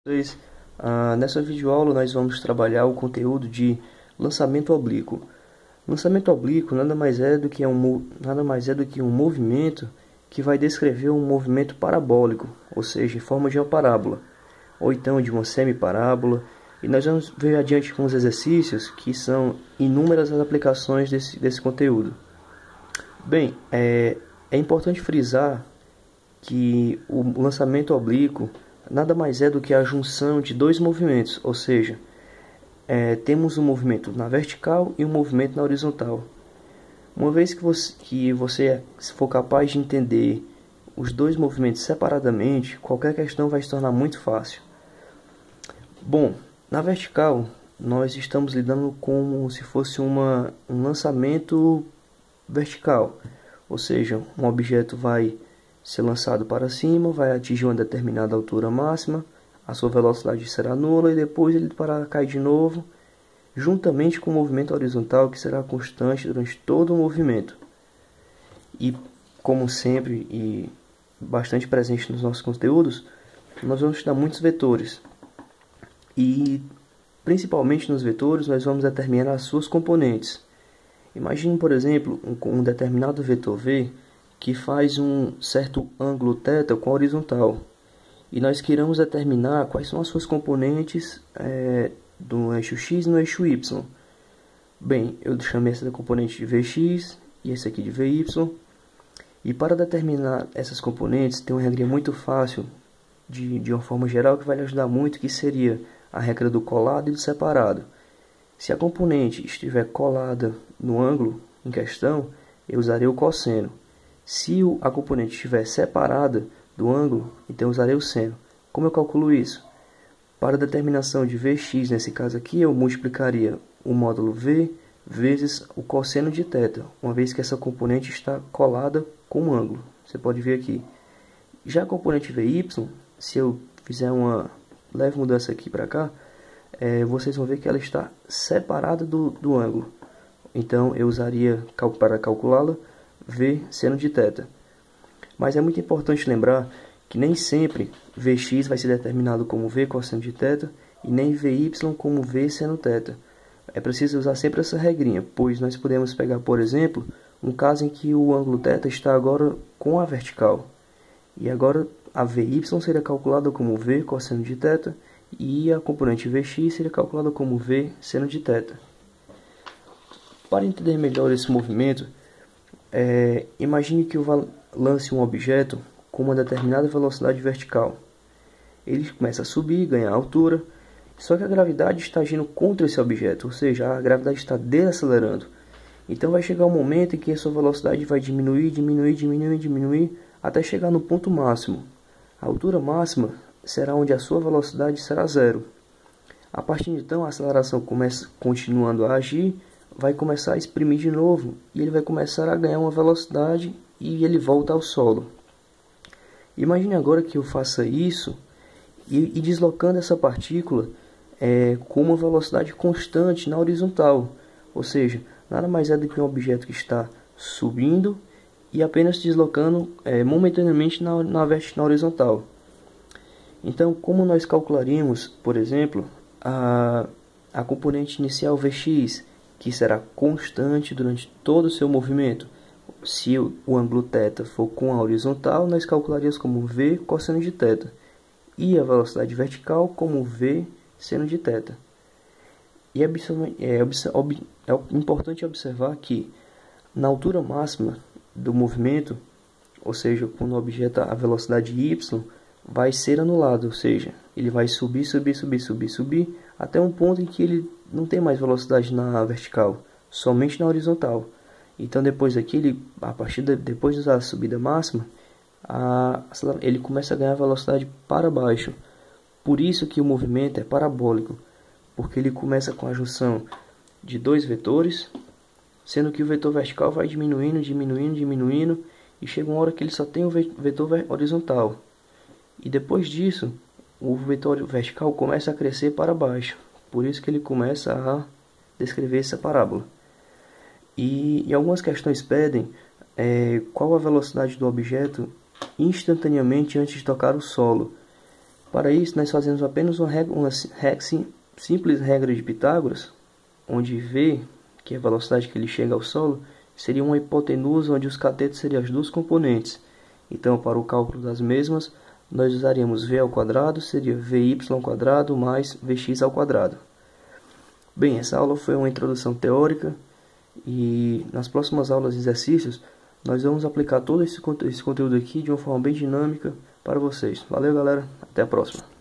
Vocês, nessa videoaula nós vamos trabalhar o conteúdo de lançamento oblíquo. Lançamento oblíquo nada mais é do que um movimento que vai descrever um movimento parabólico, ou seja, em forma de uma parábola, ou então de uma semiparábola. E nós vamos ver adiante com os exercícios que são inúmeras as aplicações desse conteúdo. Bem, é importante frisar que o lançamento oblíquo nada mais é do que a junção de dois movimentos, ou seja, temos um movimento na vertical e um movimento na horizontal. Uma vez que você for capaz de entender os dois movimentos separadamente, qualquer questão vai se tornar muito fácil. Bom, na vertical, nós estamos lidando como se fosse um lançamento vertical, ou seja, um objeto vai ser lançado para cima, vai atingir uma determinada altura máxima, a sua velocidade será nula e depois ele cair de novo, juntamente com o movimento horizontal que será constante durante todo o movimento. E, como sempre e bastante presente nos nossos conteúdos, nós vamos estudar muitos vetores. E, principalmente nos vetores, nós vamos determinar as suas componentes. Imagine, por exemplo, um determinado vetor V que faz um certo ângulo θ com a horizontal. E nós queremos determinar quais são as suas componentes do eixo x e no eixo y. Bem, eu chamei essa componente de Vx e esse aqui de Vy. E para determinar essas componentes, tem uma regra muito fácil, de uma forma geral, que vai lhe ajudar muito, que seria a regra do colado e do separado. Se a componente estiver colada no ângulo em questão, eu usarei o cosseno. Se a componente estiver separada do ângulo, então eu usarei o seno. Como eu calculo isso? Para a determinação de Vx, nesse caso aqui, eu multiplicaria o módulo V vezes o cosseno de θ, uma vez que essa componente está colada com o ângulo. Você pode ver aqui. Já a componente Vy, se eu fizer uma leve mudança aqui para cá, vocês vão ver que ela está separada do ângulo. Então eu usaria, para calculá-la, V seno de θ. Mas é muito importante lembrar que nem sempre Vx vai ser determinado como V cosseno de θ e nem Vy como V seno θ. É preciso usar sempre essa regrinha, pois nós podemos pegar, por exemplo, um caso em que o ângulo θ está agora com a vertical. E agora a Vy seria calculada como V cosseno de θ e a componente Vx seria calculada como V seno de θ. Para entender melhor esse movimento, imagine que eu lance um objeto com uma determinada velocidade vertical. Ele começa a subir, ganhar altura, só que a gravidade está agindo contra esse objeto, ou seja, a gravidade está desacelerando. Então vai chegar um momento em que a sua velocidade vai diminuir, até chegar no ponto máximo. A altura máxima será onde a sua velocidade será zero. A partir de então, a aceleração continuando a agir, vai começar a exprimir de novo e ele vai começar a ganhar uma velocidade e ele volta ao solo. Imagine agora que eu faça isso e deslocando essa partícula com uma velocidade constante na horizontal, ou seja, nada mais é do que um objeto que está subindo e apenas deslocando momentaneamente na horizontal. Então, como nós calcularíamos, por exemplo, a componente inicial Vx, que será constante durante todo o seu movimento? Se o ângulo θ for com a horizontal, nós calcularíamos como V cosseno de θ. E a velocidade vertical como V seno de θ. E é importante observar que na altura máxima do movimento, ou seja, quando o objeto a velocidade y vai ser anulado, ou seja, ele vai subir, até um ponto em que ele não tem mais velocidade na vertical, somente na horizontal. Então depois daqui, depois da subida máxima, ele começa a ganhar velocidade para baixo. Por isso que o movimento é parabólico, porque ele começa com a junção de dois vetores, sendo que o vetor vertical vai diminuindo, e chega uma hora que ele só tem o vetor horizontal. E depois disso, o vetor vertical começa a crescer para baixo. Por isso que ele começa a descrever essa parábola. E algumas questões pedem qual a velocidade do objeto instantaneamente antes de tocar o solo. Para isso, nós fazemos apenas uma simples regra de Pitágoras, onde V, que é a velocidade que ele chega ao solo, seria uma hipotenusa onde os catetos seriam as duas componentes. Então, para o cálculo das mesmas, nós usaríamos V ao quadrado, seria VY ao quadrado mais VX ao quadrado. Bem, essa aula foi uma introdução teórica e nas próximas aulas de exercícios nós vamos aplicar todo esse conteúdo aqui de uma forma bem dinâmica para vocês. Valeu, galera. Até a próxima.